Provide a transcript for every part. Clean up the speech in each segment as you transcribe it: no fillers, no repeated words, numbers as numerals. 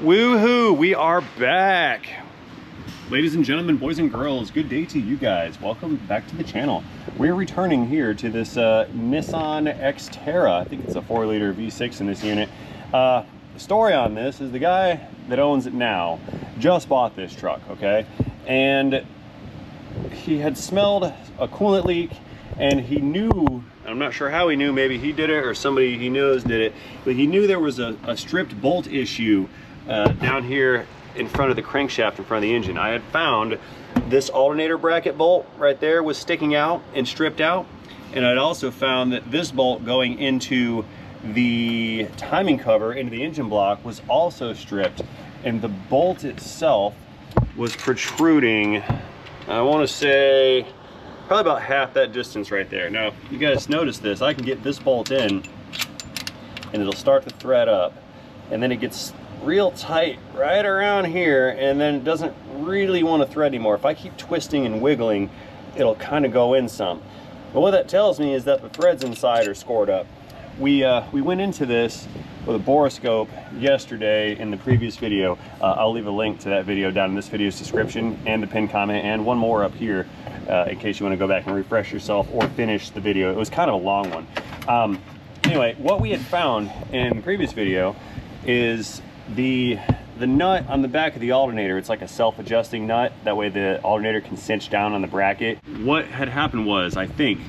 Woohoo! We are back! Ladies and gentlemen, boys and girls, good day to you guys. Welcome back to the channel. We're returning here to this Nissan Xterra. I think it's a 4-liter V6 in this unit. The story on this is the guy that owns it now just bought this truck, okay? And he had smelled a coolant leak, and he knew, I'm not sure how he knew, maybe he did it or somebody he knows did it, but he knew there was a stripped bolt issue down here in front of the crankshaft, in front of the engine. I had found this alternator bracket bolt right there was sticking out and stripped out, and I'd also found that this bolt going into the timing cover, into the engine block, was also stripped, and the bolt itself was protruding, I want to say probably about half that distance right there. Now you guys notice this, I can get this bolt in and it'll start to thread up, and then it gets real tight right around here, and then it doesn't really want to thread anymore. If I keep twisting and wiggling, it'll kind of go in some. But what that tells me is that the threads inside are scored up. We went into this with a borescope yesterday in the previous video. I'll leave a link to that video down in this video's description and the pinned comment, and one more up here in case you want to go back and refresh yourself or finish the video. It was kind of a long one. Anyway, what we had found in the previous video is the nut on the back of the alternator. It's like a self-adjusting nut, that way the alternator can cinch down on the bracket. What had happened was, I think,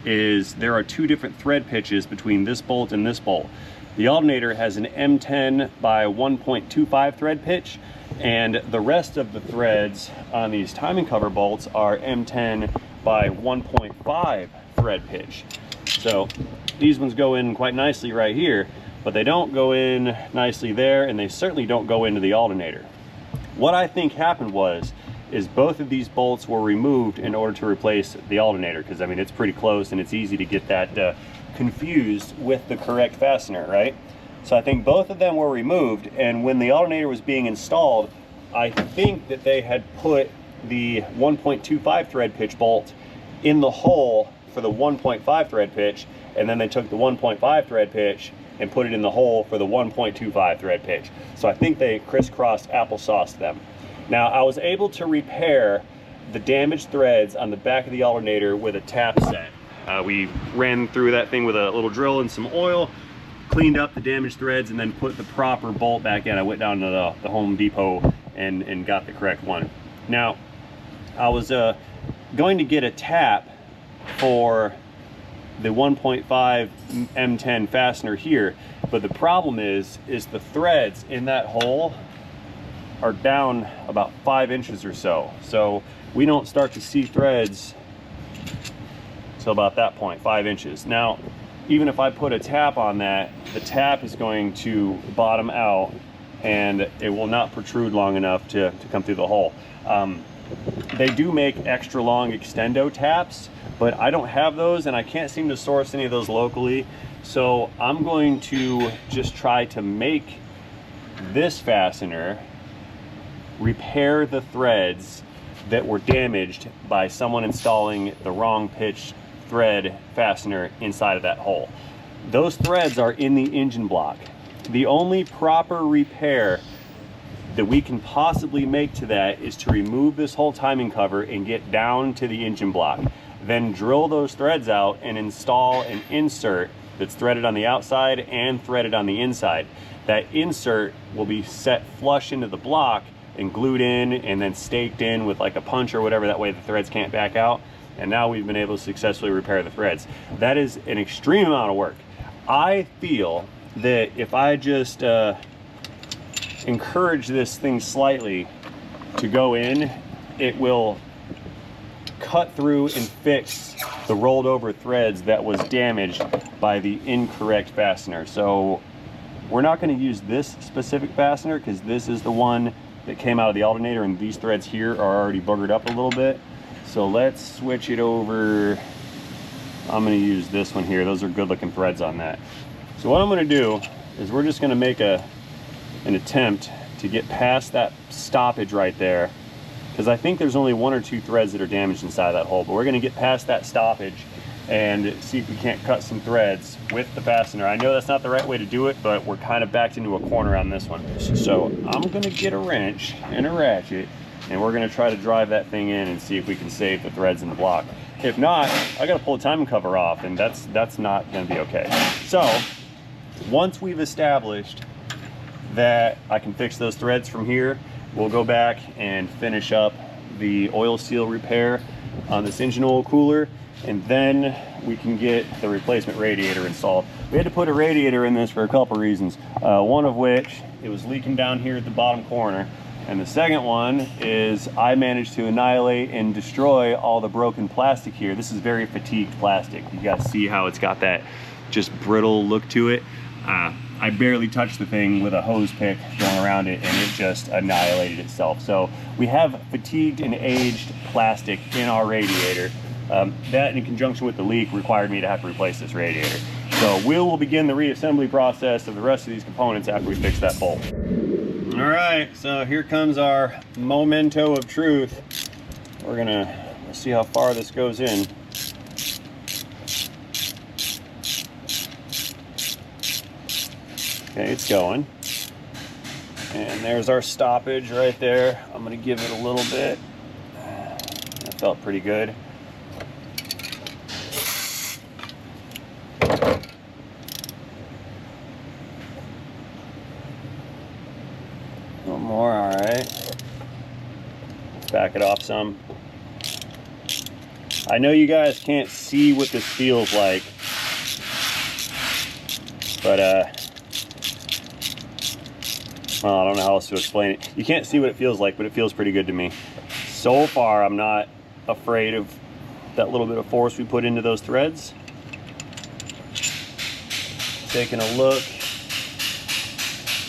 is there are two different thread pitches between this bolt and this bolt. The alternator has an M10 by 1.25 thread pitch, and the rest of the threads on these timing cover bolts are M10 by 1.5 thread pitch. So these ones go in quite nicely right here, but they don't go in nicely there, and they certainly don't go into the alternator. What I think happened is both of these bolts were removed in order to replace the alternator, because I mean it's pretty close and it's easy to get that confused with the correct fastener, right? So I think both of them were removed, and when the alternator was being installed, I think that they had put the 1.25 thread pitch bolt in the hole for the 1.5 thread pitch, and then they took the 1.5 thread pitch and put it in the hole for the 1.25 thread pitch. So I think they crisscrossed applesauce them. Now I was able to repair the damaged threads on the back of the alternator with a tap set. We ran through that thing with a little drill and some oil, cleaned up the damaged threads, and then put the proper bolt back in. I went down to the Home Depot and got the correct one. Now I was going to get a tap for the 1.5 M10 fastener here, but the problem is the threads in that hole are down about 5 inches or so. So we don't start to see threads till about that point, 5 inches. Now, even if I put a tap on that, the tap is going to bottom out and it will not protrude long enough to come through the hole. They do make extra long extendo taps, but I don't have those, and I can't seem to source any of those locally. So I'm going to just try to make this fastener repair the threads that were damaged by someone installing the wrong pitch thread fastener inside of that hole. Those threads are in the engine block. The only proper repair that we can possibly make to that is to remove this whole timing cover and get down to the engine block. Then drill those threads out and install an insert that's threaded on the outside and threaded on the inside. That insert will be set flush into the block and glued in and then staked in with like a punch or whatever, that way the threads can't back out. And now we've been able to successfully repair the threads. That is an extreme amount of work. I feel that if I just encourage this thing slightly to go in, it will cut through and fix the rolled over threads that was damaged by the incorrect fastener. So we're not going to use this specific fastener because this is the one that came out of the alternator, and these threads here are already boogered up a little bit. So let's switch it over. I'm going to use this one here. Those are good looking threads on that. So what I'm going to do is we're just going to make an attempt to get past that stoppage right there, because I think there's only 1 or 2 threads that are damaged inside that hole, but we're going to get past that stoppage and see if we can't cut some threads with the fastener. I know that's not the right way to do it, but we're kind of backed into a corner on this one. So I'm gonna get a wrench and a ratchet, and we're gonna try to drive that thing in and see if we can save the threads in the block. If not, I gotta pull the timing cover off, and that's not gonna be okay. So once we've established that I can fix those threads from here, we'll go back and finish up the oil seal repair on this engine oil cooler, and then we can get the replacement radiator installed. We had to put a radiator in this for a couple reasons. One of which, it was leaking down here at the bottom corner. And the second one is I managed to annihilate and destroy all the broken plastic here. This is very fatigued plastic. You guys see how it's got that just brittle look to it. I barely touched the thing with a hose pick going around it, and it just annihilated itself. So we have fatigued and aged plastic in our radiator. That, in conjunction with the leak, required me to have to replace this radiator. So we will begin the reassembly process of the rest of these components after we fix that bolt. All right, so here comes our memento of truth. We're gonna see how far this goes in. Okay, it's going. And there's our stoppage right there. I'm gonna give it a little bit. That felt pretty good. More, all right. Let's back it off some. I know you guys can't see what this feels like, but well, I don't know how else to explain it. You can't see what it feels like, but it feels pretty good to me. So far, I'm not afraid of that little bit of force we put into those threads. Taking a look.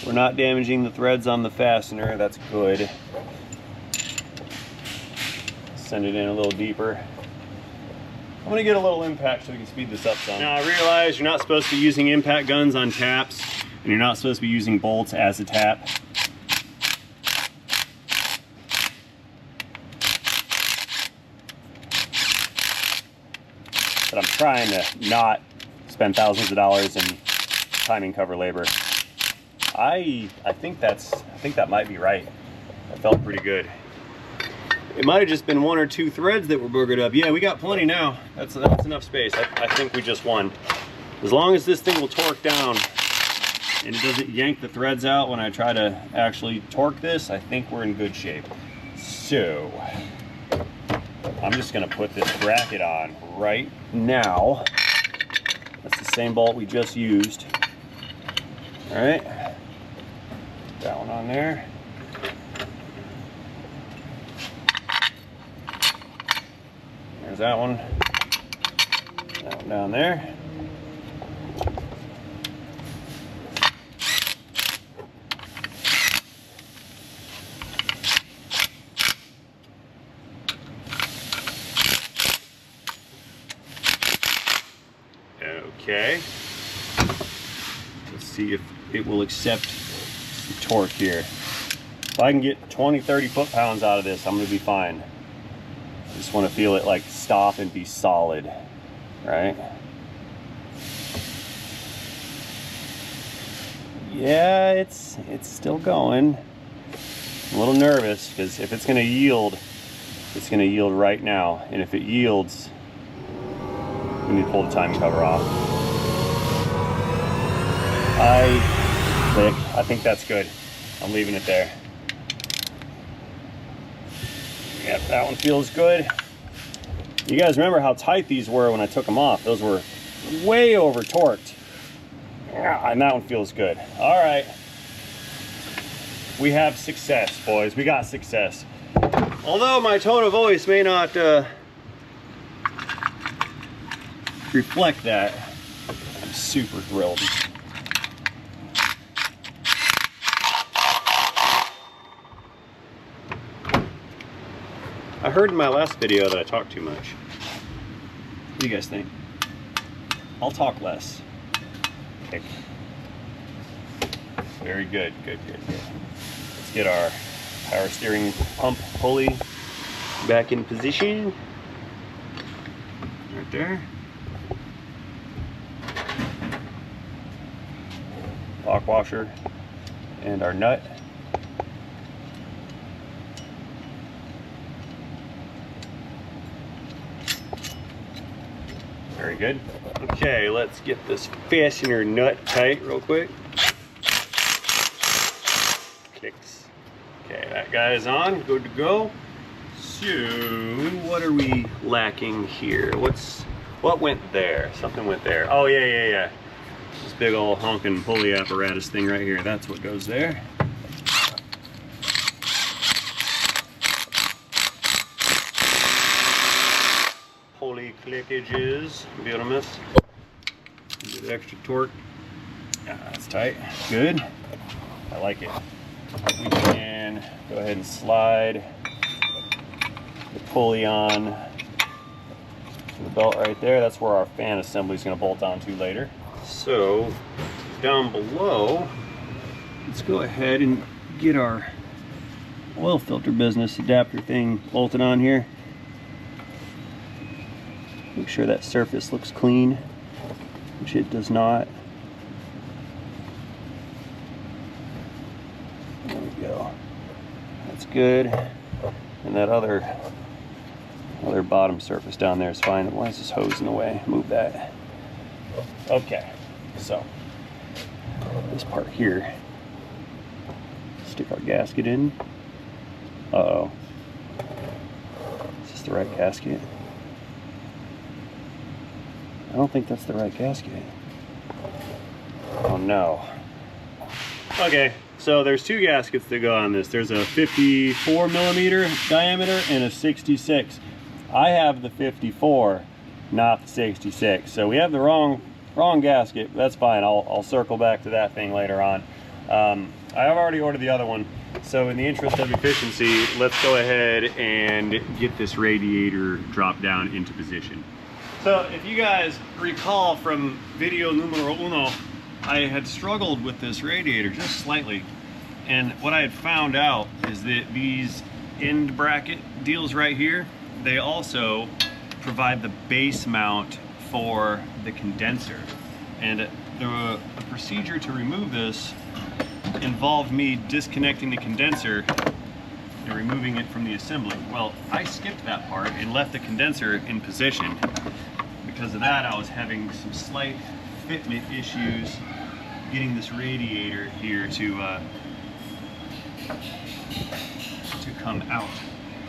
We're not damaging the threads on the fastener. That's good. Send it in a little deeper. I'm gonna get a little impact so we can speed this up some. Now I realize you're not supposed to be using impact guns on taps, and you're not supposed to be using bolts as a tap. But I'm trying to not spend thousands of dollars in timing cover labor. I think that might be right. That felt pretty good. It might have just been one or two threads that were boogered up. Yeah, we got plenty now. That's enough space. I think we just won. As long as this thing will torque down and it doesn't yank the threads out when I try to actually torque this, I think we're in good shape. So I'm just gonna put this bracket on right now. That's the same bolt we just used. All right. That one on there. There's that one. That one down there. Okay. Let's see if it will accept torque here. If I can get 20-30 foot-pounds out of this, I'm gonna be fine. I just want to feel it like stop and be solid, right? Yeah, it's still going. I'm a little nervous because if it's gonna yield, it's gonna yield right now, and if it yields, we need to pull the timing cover off. I think that's good. I'm leaving it there. Yep, that one feels good. You guys remember how tight these were when I took them off. Those were way over torqued. And that one feels good. All right. We have success, boys. We got success. Although my tone of voice may not reflect that, I'm super thrilled. I heard in my last video that I talked too much. What do you guys think? I'll talk less. Okay. Very good, good. Let's get our power steering pump pulley back in position. Right there. lock washer and our nut. Very good. Okay, let's get this fastener nut tight real quick. Clicks. Okay, that guy is on, good to go. So, what are we lacking here? What went there? Something went there. Oh yeah. This big old honking pulley apparatus thing right here. That's what goes there. Pulley clickages. Be able to miss. Get extra torque. That's tight. Good. I like it. We can go ahead and slide the pulley on to the belt right there. That's where our fan assembly is going to bolt onto later. So down below, let's go ahead and get our oil filter business adapter thing bolted on here. Make sure that surface looks clean, which it does not. There we go. That's good. And that other bottom surface down there is fine. Why is this hose in the way? Move that. Okay, so this part here, stick our gasket in. Uh-oh. Is this the right gasket? I don't think that's the right gasket. Oh no. Okay, so there's two gaskets that go on this. There's a 54 millimeter diameter and a 66. I have the 54, not the 66. So we have the wrong gasket. That's fine. I'll circle back to that thing later on. I have already ordered the other one. So in the interest of efficiency, let's go ahead and get this radiator dropped down into position. So if you guys recall from video numero uno, I had struggled with this radiator just slightly. And what I had found out is that these end bracket deals right here, they also provide the base mount for the condenser. And the procedure to remove this involved me disconnecting the condenser and removing it from the assembly. Well, I skipped that part and left the condenser in position. Because of that, I was having some slight fitment issues getting this radiator here to come out.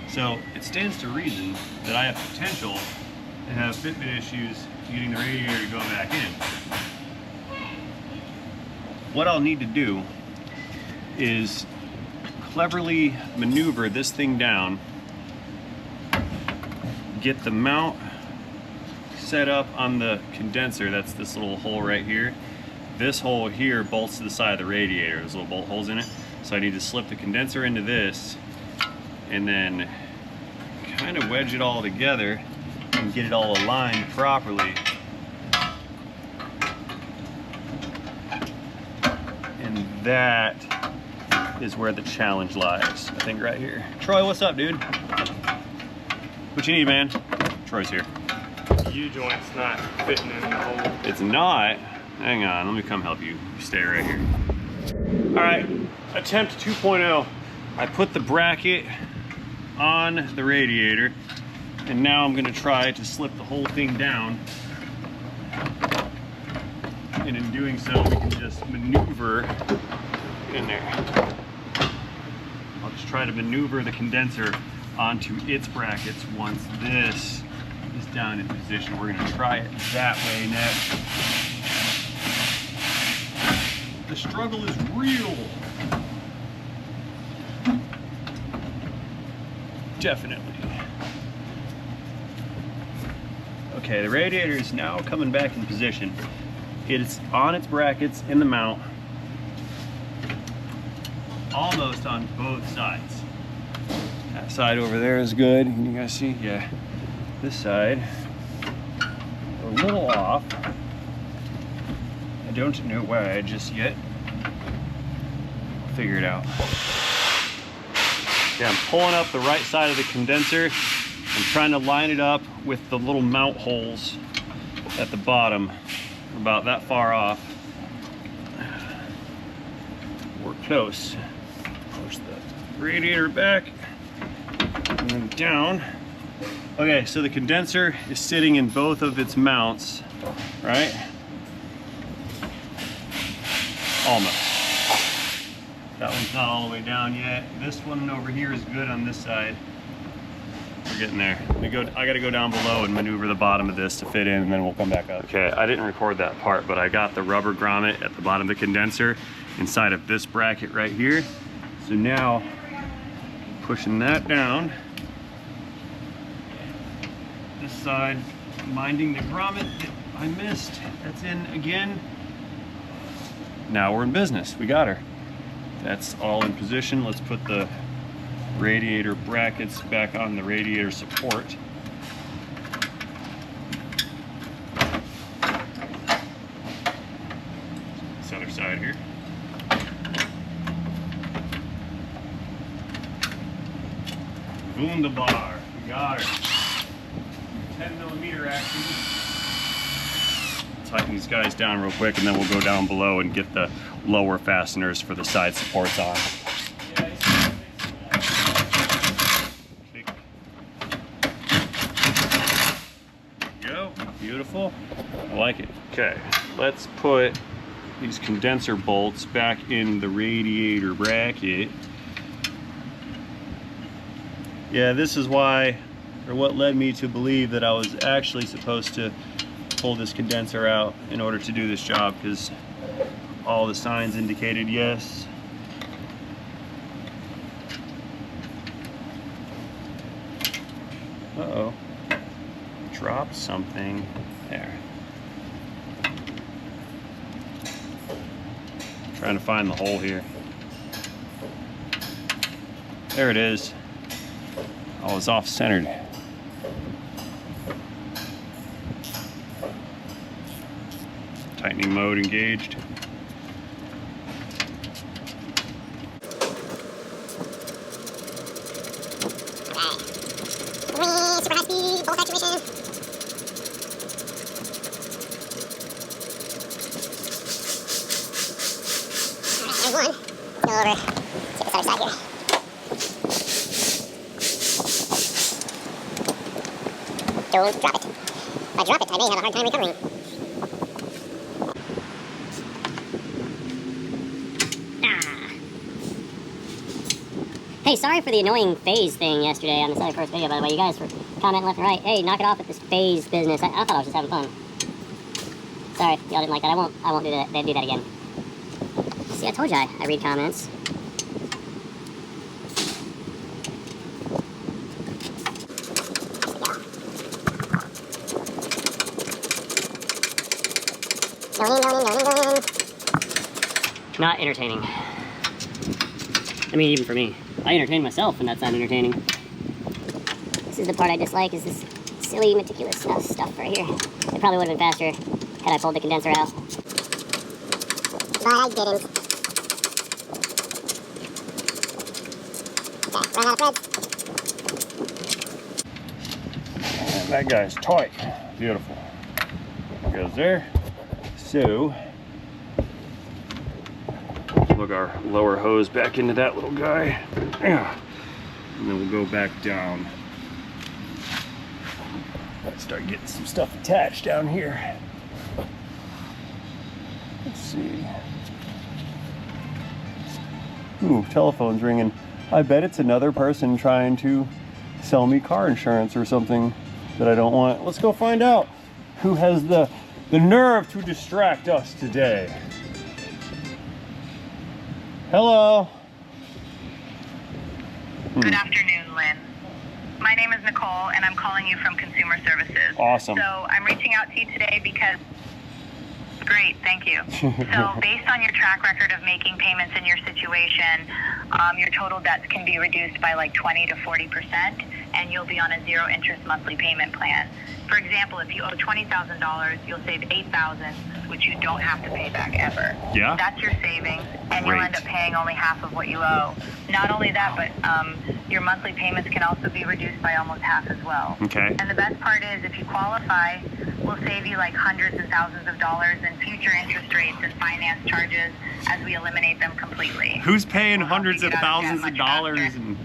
So it stands to reason that I have potential to have fitment issues getting the radiator to go back in. What I'll need to do is cleverly maneuver this thing down, get the mount set up on the condenser. That's this little hole right here. This hole here bolts to the side of the radiator. There's little bolt holes in it. So I need to slip the condenser into this and then kind of wedge it all together and get it all aligned properly. And that is where the challenge lies, I think, right here. Troy, what's up, dude? What you need, man? Troy's here. U-joint's not fitting in the hole. It's not? Hang on, let me come help you. Stay right here. All right, attempt 2.0. I put the bracket on the radiator, and now I'm gonna try to slip the whole thing down. And in doing so, we can just maneuver in there. I'll just try to maneuver the condenser onto its brackets once this is down in position. We're gonna try it that way next. The struggle is real. Definitely. Okay, the radiator is now coming back in position. It's on its brackets in the mount, almost on both sides. That side over there is good. Can you guys see? Yeah. This side, a little off. I don't know why just yet. I'll figure it out. Yeah, I'm pulling up the right side of the condenser. I'm trying to line it up with the little mount holes at the bottom, about that far off. close. Push the radiator back and then down. Okay, so the condenser is sitting in both of its mounts, right? Almost. That one's not all the way down yet. This one over here is good on this side. We're getting there. I gotta go down below and maneuver the bottom of this to fit in, and then we'll come back up. Okay, I didn't record that part, but I got the rubber grommet at the bottom of the condenser inside of this bracket right here. So now, pushing that down. This side, minding the grommet that I missed. That's in again. Now we're in business. We got her. That's all in position. Let's put the radiator brackets back on the radiator support. This other side here. Wunderbar. We got her. 10mm action. Tighten these guys down real quick, and then we'll go down below and get the lower fasteners for the side supports on. Go. Beautiful. I like it. Okay, let's put these condenser bolts back in the radiator bracket. Yeah, this is why, or what led me to believe that I was actually supposed to pull this condenser out in order to do this job, because all the signs indicated yes. Uh-oh. Dropped something. There. Trying to find the hole here. There it is. Oh, it's off-centered. Tightening mode engaged. Super high speed, bolt actuation. Alright, there's one. Let's go over to this other side here. Don't drop it. If I drop it, I may have a hard time recovering. Hey, sorry for the annoying phase thing yesterday on this other first video, by the way. You guys were commenting left and right. Hey, knock it off with this phase business. I thought I was just having fun. Sorry, y'all didn't like that. I won't do that. Do that again. See, I told you I read comments. Going in. Not entertaining. I mean, even for me. I entertain myself, and that's not entertaining. This is the part I dislike, is this silly, meticulous stuff right here. It probably would have been faster had I pulled the condenser out. But I didn't. Okay, run out of threads. And that guy's tight. Beautiful. Goes there. So, plug our lower hose back into that little guy. Yeah. And then we'll go back down. Let's start getting some stuff attached down here. Let's see. Ooh, telephone's ringing. I bet it's another person trying to sell me car insurance or something that I don't want. Let's go find out who has the nerve to distract us today. Hello. Good afternoon, Lynn. My name is Nicole, and I'm calling you from Consumer Services. Awesome. So I'm reaching out to you today because... Great, thank you. So based on your track record of making payments in your situation, your total debts can be reduced by like 20 to 40%, and you'll be on a zero interest monthly payment plan. For example, if you owe $20,000, you'll save $8,000 which you don't have to pay back ever. Yeah? That's your savings, and you'll Great. end up paying only half of what you owe. Not only that, but your monthly payments can also be reduced by almost half as well. Okay. And the best part is, if you qualify, we'll save you like hundreds and thousands of dollars in future interest rates and finance charges as we eliminate them completely. Who's paying We'll help hundreds you of get out of debt thousands of much dollars faster. and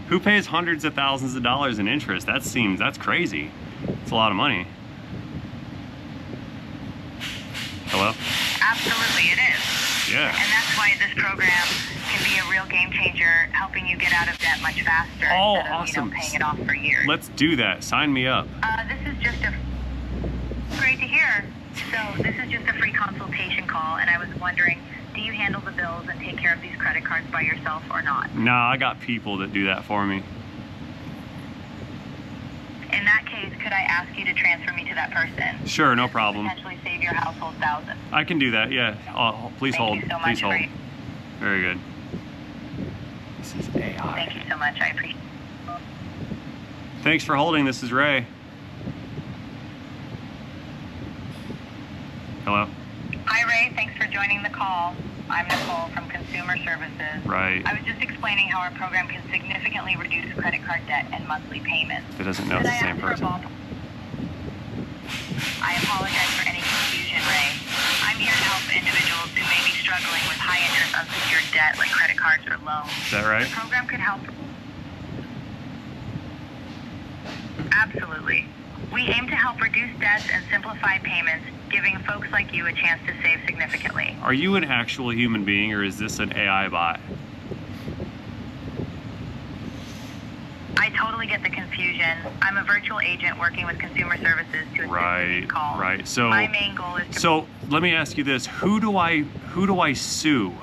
who pays hundreds of thousands of dollars in interest? That's crazy. It's a lot of money. Hello? Absolutely, it is. Yeah. And that's why this program can be a real game changer, helping you get out of debt much faster Oh, instead of awesome. paying it off for years. Let's do that. Sign me up. This is just a great to hear. So this is just a free consultation call, and I was wondering, do you handle the bills and take care of these credit cards by yourself or not? Nah, I got people that do that for me. In that case, could I ask you to transfer me to that person? Sure, no This would problem. potentially save your household thousands. I can do that, yeah. Please Thank hold. you so much Please hold. for- Very good. This is AI. Thank you so much. I appreciate it. Thanks for holding. This is Ray. Hello? Hi, Ray. Thanks for joining the call. I'm Nicole from Consumer Services. Right. I was just explaining how our program can significantly reduce credit card debt and monthly payments. That doesn't know Could it's I the same ask for a person. ball- I apologize for any confusion, Ray. I'm here to help individuals who may be struggling with high interest unsecured debt like credit cards or loans. Is that right? The program could help. Absolutely. We aim to help reduce debts and simplify payments, giving folks like you a chance to save significantly. Are you an actual human being or is this an AI bot? I totally get the confusion. I'm a virtual agent working with consumer services to assist in these calls. Right. So My main goal is to... So let me ask you this: Who do I sue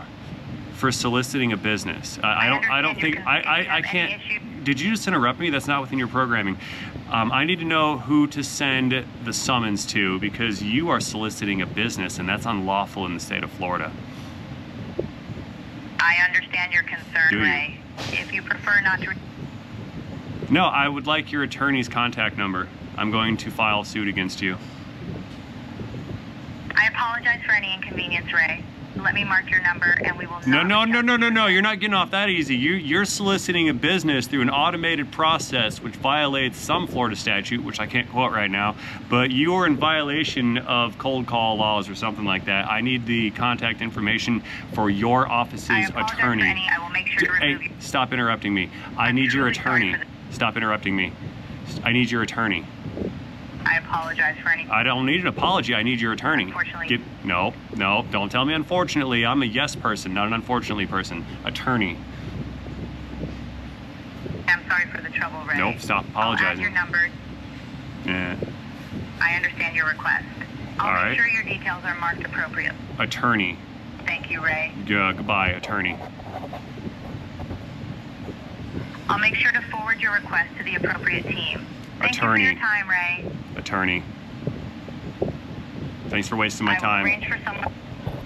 for soliciting a business? I don't understand think your concern. If you I have can't. any issue- Did you just interrupt me? That's not within your programming. I need to know who to send the summons to because you are soliciting a business and that's unlawful in the state of Florida. I understand your concern, Do you? Ray. If you prefer not to... No, I would like your attorney's contact number. I'm going to file suit against you. I apologize for any inconvenience, Ray. Let me mark your number and we will... No, not no, no, discuss no, no, your- no. You're not getting off that easy. You're soliciting a business through an automated process which violates some Florida statute, which I can't quote right now, but you're in violation of cold call laws or something like that. I need the contact information for your office's I apologize attorney. for any... I will make sure to remove you. Hey, stop interrupting me. I I'm need your truly sorry attorney. for Stop interrupting me. I need your attorney. I apologize for any... I don't need an apology. I need your attorney. Unfortunately. No, don't tell me unfortunately. I'm a yes person, not an unfortunately person. Attorney. I'm sorry for the trouble, Ray. Nope, stop I'll add apologizing. your number. Yeah. I understand your request. I'll All make right. sure your details are marked appropriate. Attorney. Thank you, Ray. Yeah, goodbye, attorney. I'll make sure to forward your request to the appropriate team. Thank Attorney. you for your time, Ray. Attorney. Thanks for wasting my I will time. arrange for someone...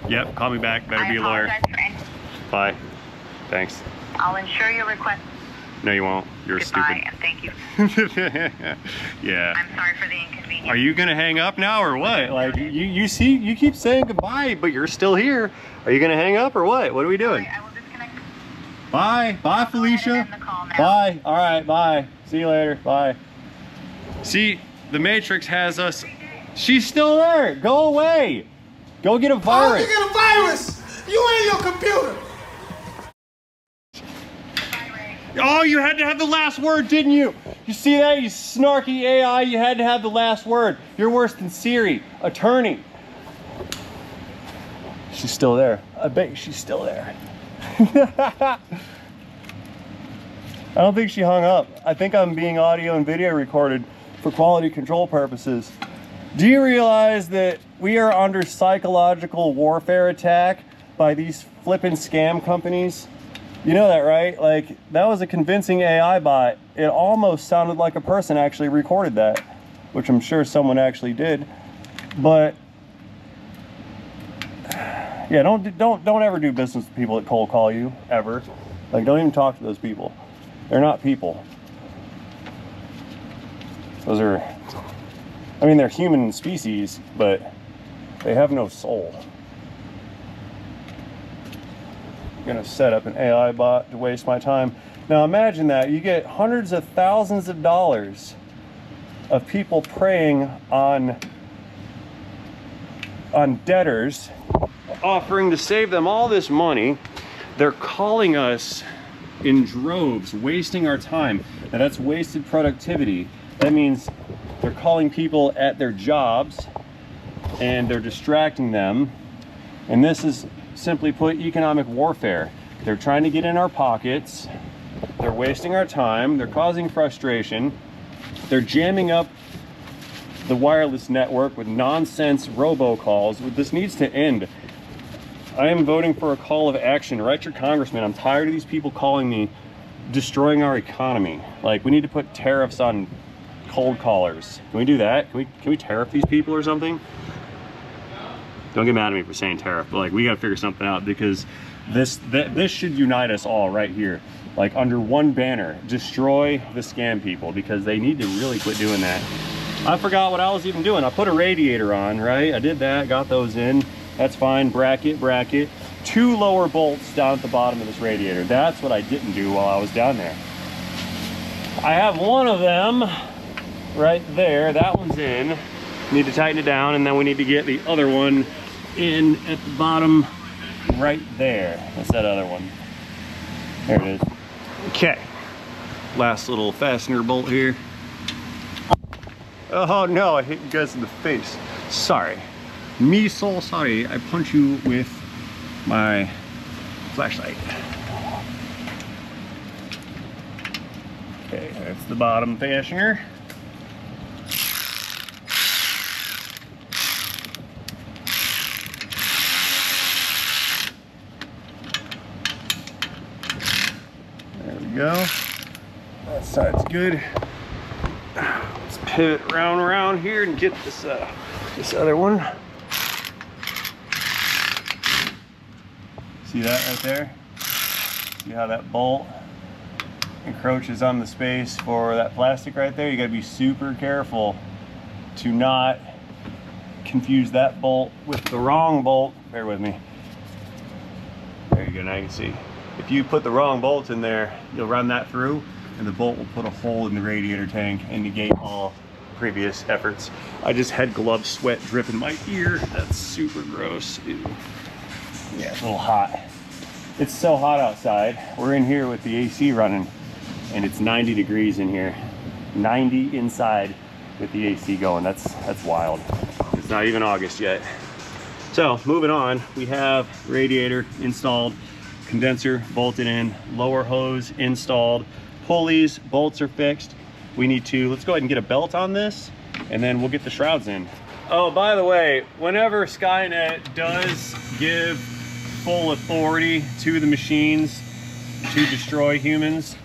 Yep, call me back. Better I be a lawyer. apologize for any... Bye. Thanks. I'll ensure your request... No, you won't. You're Goodbye, and thank you. stupid. Yeah. I'm sorry for the inconvenience. Are you gonna hang up now or what? Like you see, you keep saying goodbye, but you're still here. Are you gonna hang up or what? What are we doing? I will disconnect... Bye. Bye, I'll go ahead and Felicia. end the call now. Bye. All right. Bye. See you later. Bye. See, the Matrix has us. She's still there. Go away. Go get a How virus. you get a virus? You ain't your computer. Oh, you had to have the last word, didn't you? You see that, you snarky AI? You had to have the last word. You're worse than Siri. Attorney. She's still there. I bet she's still there. I don't think she hung up. I think I'm being audio and video recorded for quality control purposes. Do you realize that we are under psychological warfare attack by these flippin' scam companies? You know that, right? Like, that was a convincing AI bot. It almost sounded like a person actually recorded that, which I'm sure someone actually did. But yeah, don't ever do business with people that cold call you, ever. Like, don't even talk to those people. They're not people. Those are, I mean, they're human species, but They have no soul. I'm gonna set up an AI bot to waste my time. Now imagine that, you get hundreds of thousands of dollars of people preying on debtors, offering to save them all this money. They're calling us in droves, wasting our time. Now that's wasted productivity. That means they're calling people at their jobs and they're distracting them. And this is, simply put, economic warfare. They're trying to get in our pockets. They're wasting our time. They're causing frustration. They're jamming up the wireless network with nonsense robocalls. This needs to end. I am voting for a call of action. Write your congressman. I'm tired of these people calling me, destroying our economy. Like, we need to put tariffs on cold callers. Can we do that? Can we tariff these people or something? Don't get mad at me for saying tariff, but like, we gotta figure something out, because this should unite us all right here. Like, under one banner, destroy the scam people, because they need to really quit doing that. I forgot what I was even doing. I put a radiator on, right? I did that, got those in. That's fine. Bracket. 2 lower bolts down at the bottom of this radiator. That's what I didn't do while I was down there. I have one of them right there. That one's in. Need to tighten it down, and then we need to get the other one in at the bottom right there. That's that other one. There it is. Okay. Last little fastener bolt here. Oh no, I hit you guys in the face. Sorry. Me so sorry. I punch you with my flashlight. Okay, that's the bottom fastener. There we go. That side's good. Let's pivot around here and get this this other one. See that right there? See how that bolt encroaches on the space for that plastic right there? You gotta be super careful to not confuse that bolt with the wrong bolt. Bear with me. There you go, now you can see. If you put the wrong bolt in there, you'll run that through and the bolt will put a hole in the radiator tank and negate all previous efforts. I just had glove sweat drip in my ear. That's super gross. Ew. Yeah, it's a little hot. It's so hot outside. We're in here with the AC running and it's 90 degrees in here. 90 inside with the AC going. That's wild. It's not even August yet. So moving on, we have radiator installed, condenser bolted in, lower hose installed, pulleys, bolts are fixed. We need to, let's go ahead and get a belt on this and then we'll get the shrouds in. Oh, by the way, whenever Skynet does give full authority to the machines to destroy humans,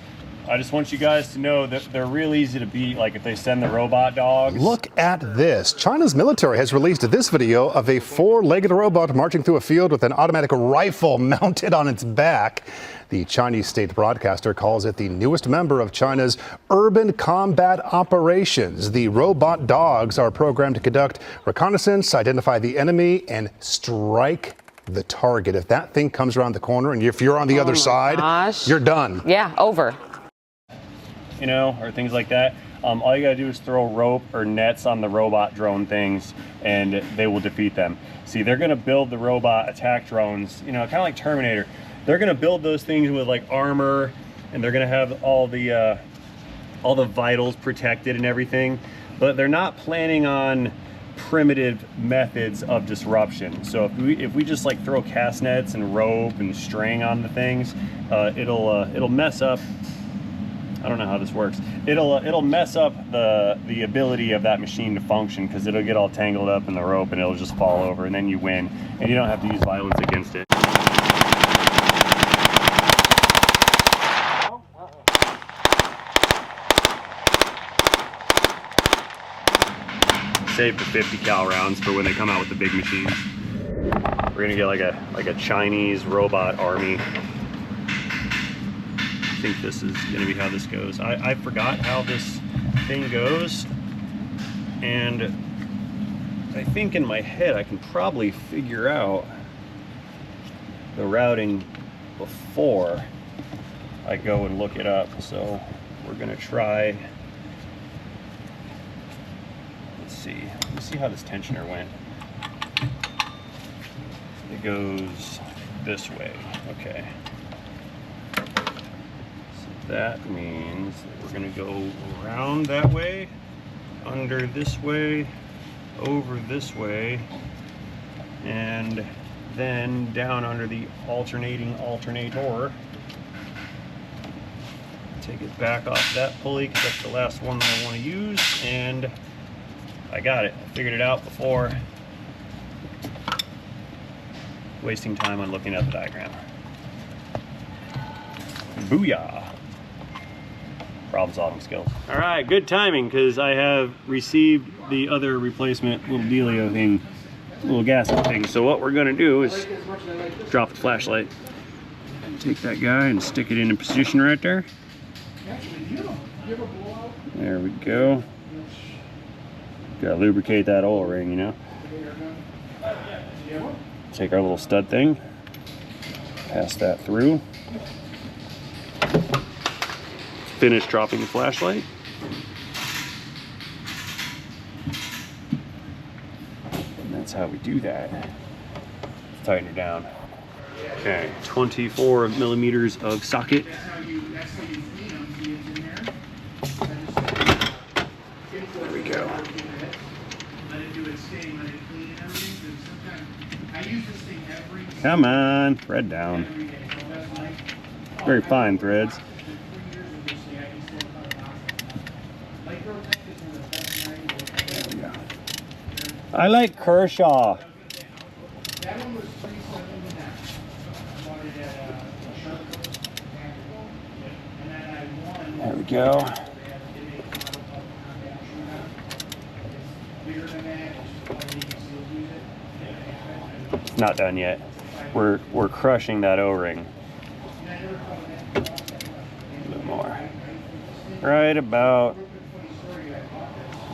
I just want you guys to know that they're real easy to beat, like if they send the robot dogs. Look at this. China's military has released this video of a 4-legged robot marching through a field with an automatic rifle mounted on its back. The Chinese state broadcaster calls it the newest member of China's urban combat operations. The robot dogs are programmed to conduct reconnaissance, identify the enemy, and strike the target. If that thing comes around the corner and if you're on the other side, you're done. Yeah, over. You know, or things like that. All you gotta do is throw rope or nets on the robot drone things and they will defeat them. See, they're gonna build the robot attack drones, you know, kind of like Terminator. They're gonna build those things with like armor and they're gonna have all the vitals protected and everything, but they're not planning on primitive methods of disruption. So if we just like throw cast nets and rope and string on the things, it'll mess up. I don't know how this works. It'll mess up the ability of that machine to function, because it'll get all tangled up in the rope and it'll just fall over and then you win and you don't have to use violence against it. Save the 50 cal rounds for when they come out with the big machines. We're gonna get like a Chinese robot army. I think this is gonna be how this goes. I forgot how this thing goes, and I think in my head I can probably figure out the routing before I go and look it up. So we're gonna try. Let's see how this tensioner went. It goes this way. Okay. So that means that we're gonna go around that way, under this way, over this way, and then down under the alternating alternator. Take it back off that pulley because that's the last one that I want to use, and I got it. I figured it out before wasting time on looking at the diagram. Booyah! Problem solving skills. All right, good timing because I have received the other replacement little dealio thing, little gasket thing. So what we're gonna do is drop the flashlight, take that guy and stick it in a position right there. There we go. Gotta lubricate that oil ring, you know. Take our little stud thing, pass that through. Finish dropping the flashlight. And that's how we do that. Let's tighten it down. Okay, 24 millimeters of socket. There we go. Come on, thread down. Very fine threads. There we go. I like Kershaw. There we go. It's not done yet. We're crushing that O-ring. A bit more. Right about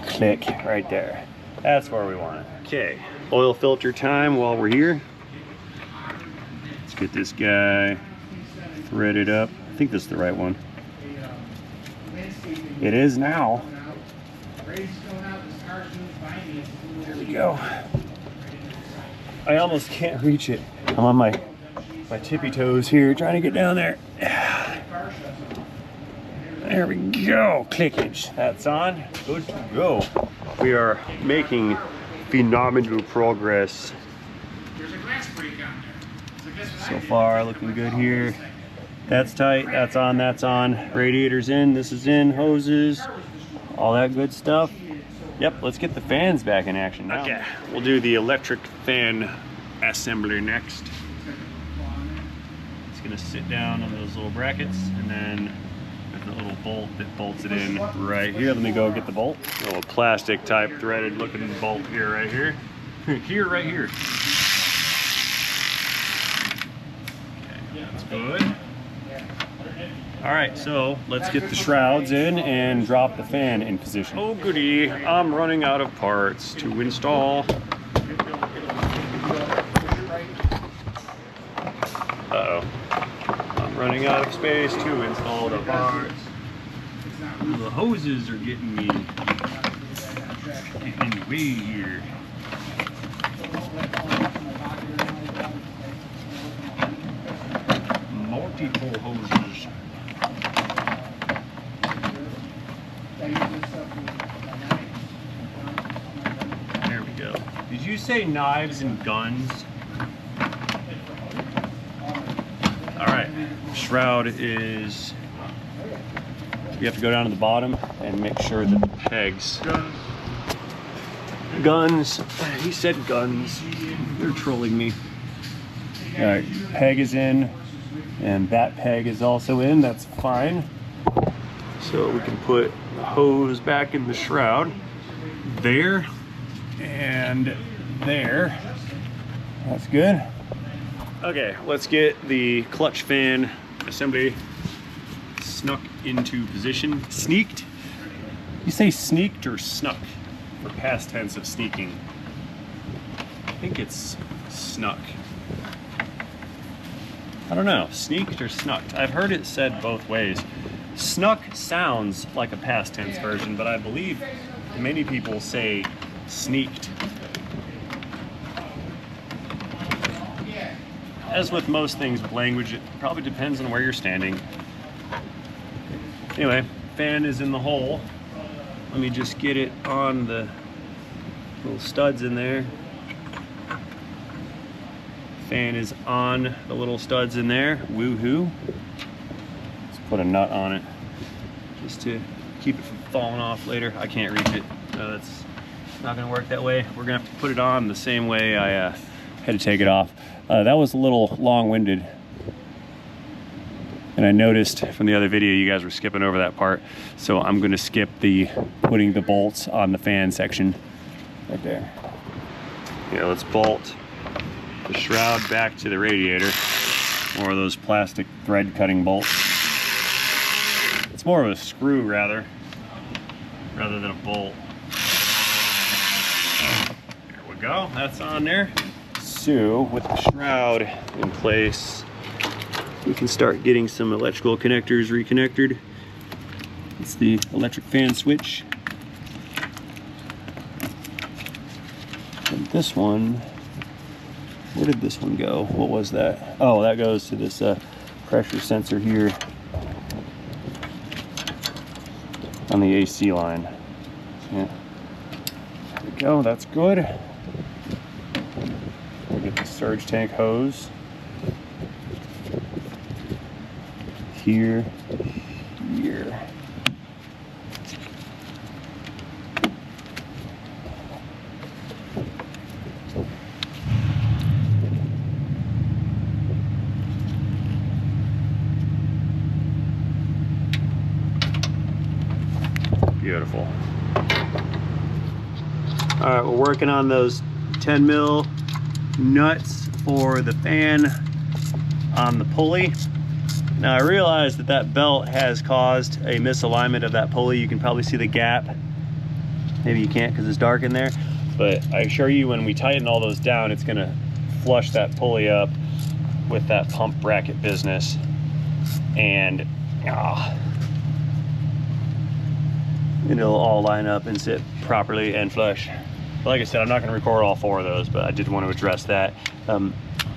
click right there. That's where we want it. Okay, oil filter time while we're here. Let's get this guy threaded up. I think this is the right one. It is now. There we go. I almost can't reach it. I'm on my tippy toes here trying to get down there. There we go. Clickage. That's on. Good to go. We are making phenomenal progress. So far, looking good here. That's tight. That's on. That's on. Radiator's in. This is in. Hoses. All that good stuff. Yep, let's get the fans back in action now. Okay, we'll do the electric fan assembly next. It's gonna sit down on those little brackets, and then there's a little bolt that bolts it in right here. Let me go get the bolt. A little plastic type threaded looking bolt here, right here. Here, right here. Okay, that's good. All right, so let's get the shrouds in and drop the fan in position. Oh goody, I'm running out of parts to install. Uh-oh. I'm running out of space to install the parts. The hoses are getting in the way here. Multiple hoses. There we go. Did you say knives and guns? All right, shroud is, you have to go down to the bottom and make sure that the pegs, guns, he said guns, they're trolling me. All right, peg is in and that peg is also in, that's fine. So we can put the hose back in the shroud there and there. That's good. Okay, let's get the clutch fan assembly snuck into position. Sneaked? You say sneaked or snuck for past tense of sneaking? think it's snuck. I don't know, sneaked or snucked. I've heard it said both ways. Snuck sounds like a past tense version, but I believe many people say sneaked. As with most things with language, it probably depends on where you're standing. Anyway, fan is in the hole. Let me just get it on the little studs in there. Fan is on the little studs in there. Woohoo. Let's put a nut on it just to keep it from falling off later. I can't reach it. That's not gonna work that way. We're gonna have to put it on the same way I had to take it off. That was a little long-winded. And I noticed from the other video you guys were skipping over that part. So I'm gonna skip the putting the bolts on the fan section right there. Yeah, let's bolt the shroud back to the radiator. More of those plastic thread cutting bolts. It's more of a screw rather than a bolt. There we go, that's on there. So with the shroud in place, we can start getting some electrical connectors reconnected. It's the electric fan switch. And this one, where did this one go? What was that? Oh, that goes to this pressure sensor here on the AC line. Yeah. There we go, that's good. We'll get the surge tank hose. Here. Beautiful. All right, we're working on those 10 mil nuts for the fan on the pulley. Now I realize that that belt has caused a misalignment of that pulley. You can probably see the gap. Maybe you can't because it's dark in there, but I assure you when we tighten all those down, it's gonna flush that pulley up with that pump bracket business. And it'll all line up and sit properly and flush. But like I said, I'm not gonna record all 4 of those, but I did want to address that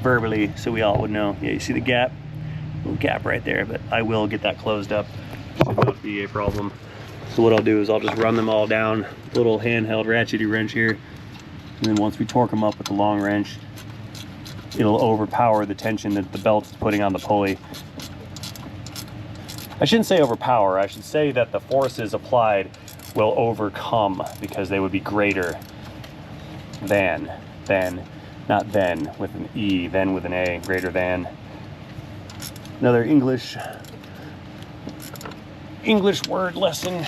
verbally so we all would know. Yeah, you see the gap? Little gap right there, but I will get that closed up. Should not be a problem. So what I'll do is I'll just run them all down, little handheld ratchety wrench here, and then once we torque them up with the long wrench, it'll overpower the tension that the belt is putting on the pulley. I shouldn't say overpower, I should say that the forces applied will overcome because they would be greater than, not then with an E, then with an A, greater than. Another English word lesson.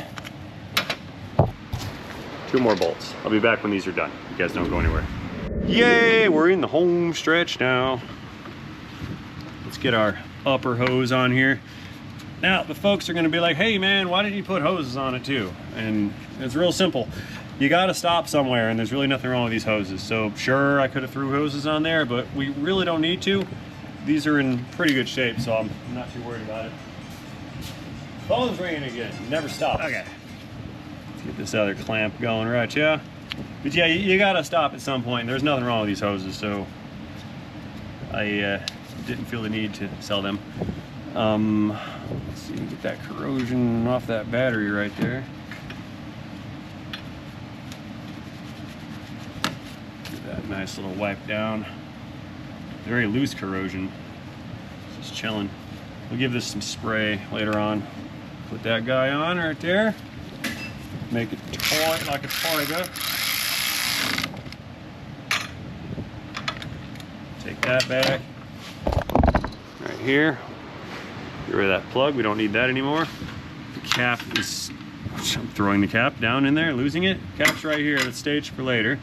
2 more bolts. I'll be back when these are done. You guys don't go anywhere. Yay, we're in the home stretch now. Let's get our upper hose on here. Now, the folks are gonna be like, hey man, why didn't you put hoses on it too? And it's real simple. You gotta stop somewhere, and there's really nothing wrong with these hoses. So sure, I could have threw hoses on there, but we really don't need to. These are in pretty good shape, so I'm not too worried about it. Phone's ringing again, never stops. Okay. Let's get this other clamp going, right, yeah? But yeah, you gotta stop at some point. There's nothing wrong with these hoses, so I didn't feel the need to sell them. Let's see, get that corrosion off that battery right there. Get that nice little wipe down. Very loose corrosion, just chilling. We'll give this some spray later on. Put that guy on right there. Make it toy like a toiga. Take that back. Right here. Get rid of that plug, we don't need that anymore. The cap is, I'm throwing the cap down in there, losing it. Cap's right here, that's staged for later.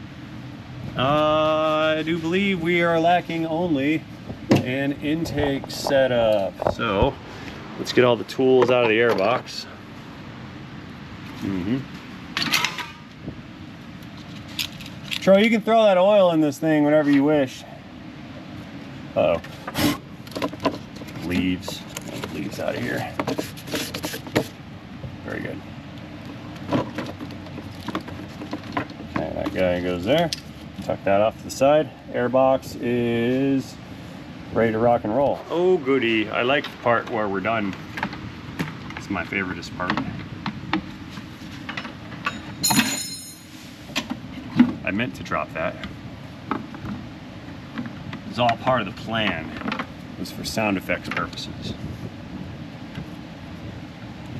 I do believe we are lacking only an intake setup. So let's get all the tools out of the airbox. Troy, you can throw that oil in this thing whenever you wish. Uh-oh. Leaves out of here. Very good. Okay, that guy goes there. Tuck that off to the side. Air box is ready to rock and roll. Oh goody, I like the part where we're done. It's my favoriteest part. I meant to drop that. It's all part of the plan. It was for sound effects purposes.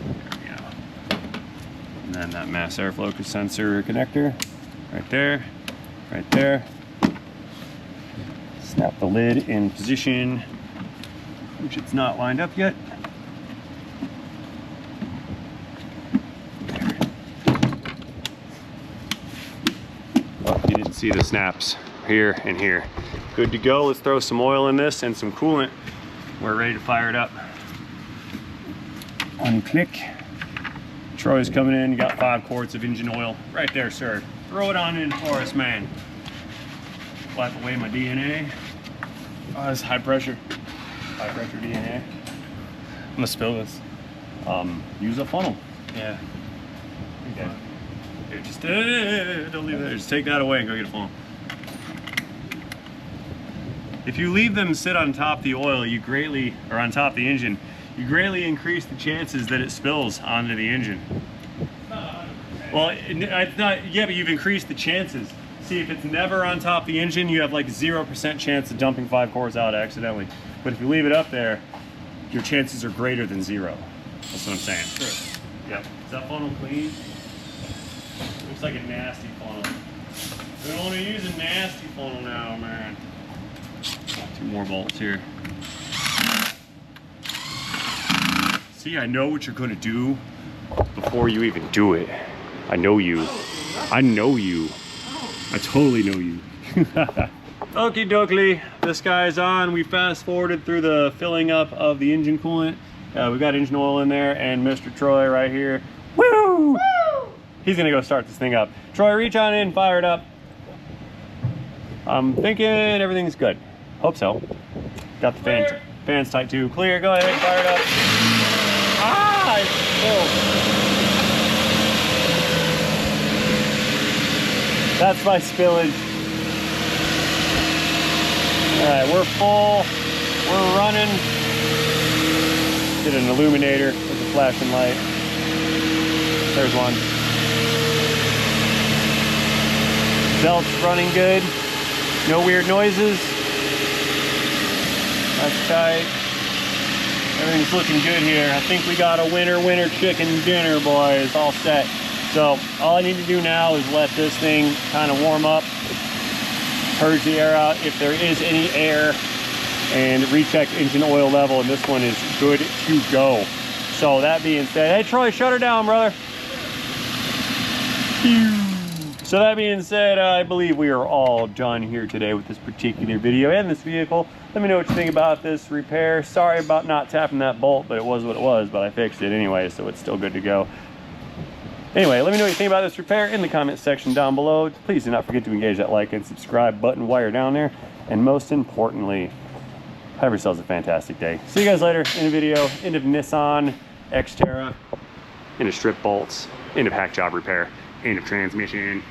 There we go. And then that mass airflow sensor connector right there, right there. Snap the lid in position, which it's not lined up yet. Oh, you didn't see the snaps here and here. Good to go. Let's throw some oil in this and some coolant. We're ready to fire it up. Unclick. Troy's coming in. You got 5 quarts of engine oil right there, sir. Throw it on in for us, man. Wipe away my DNA. Oh, it's high pressure. High pressure DNA. I'm gonna spill this. Use a funnel. Yeah. Okay. Here, just don't leave that. Just take that away and go get a funnel. If you leave them sit on top of the oil, or on top of the engine, you greatly increase the chances that it spills onto the engine. Well, yeah, but you've increased the chances. See, if it's never on top of the engine, you have like 0% chance of dumping 5 quarts out accidentally. But if you leave it up there, your chances are greater than 0. That's what I'm saying. Sure. Yep. Is that funnel clean? Looks like a nasty funnel. We don't want to use a nasty funnel now, man. 2 more bolts here. See, I know what you're gonna do before you even do it. I know you. I know you. I totally know you. Okie dokie, this guy's on. We fast forwarded through the filling up of the engine coolant. We've got engine oil in there, and Mr. Troy right here. Woo! Woo! He's gonna go start this thing up. Troy, reach on in, fire it up. I'm thinking everything's good. Hope so. Got the fans tight too. Clear, go ahead, fire it up. Ah, it's filled. That's my spillage. All right, we're full, we're running. Get an illuminator with a flashing light. There's one. Belt's running good. No weird noises. That's tight. Everything's looking good here. I think we got a winner chicken dinner, boys. All set. So all I need to do now is let this thing kind of warm up, purge the air out if there is any air, and recheck engine oil level, and this one is good to go. So that being said, hey Troy, shut her down, brother. So that being said, I believe we are all done here today with this particular video and this vehicle. Let me know what you think about this repair. Sorry about not tapping that bolt, but it was what it was, but I fixed it anyway, so it's still good to go. Anyway, let me know what you think about this repair in the comment section down below. Please do not forget to engage that like and subscribe button while you're down there. And most importantly, have yourselves a fantastic day. See you guys later in a video. End of Nissan Xterra. End of strip bolts. End of hack job repair. End of transmission.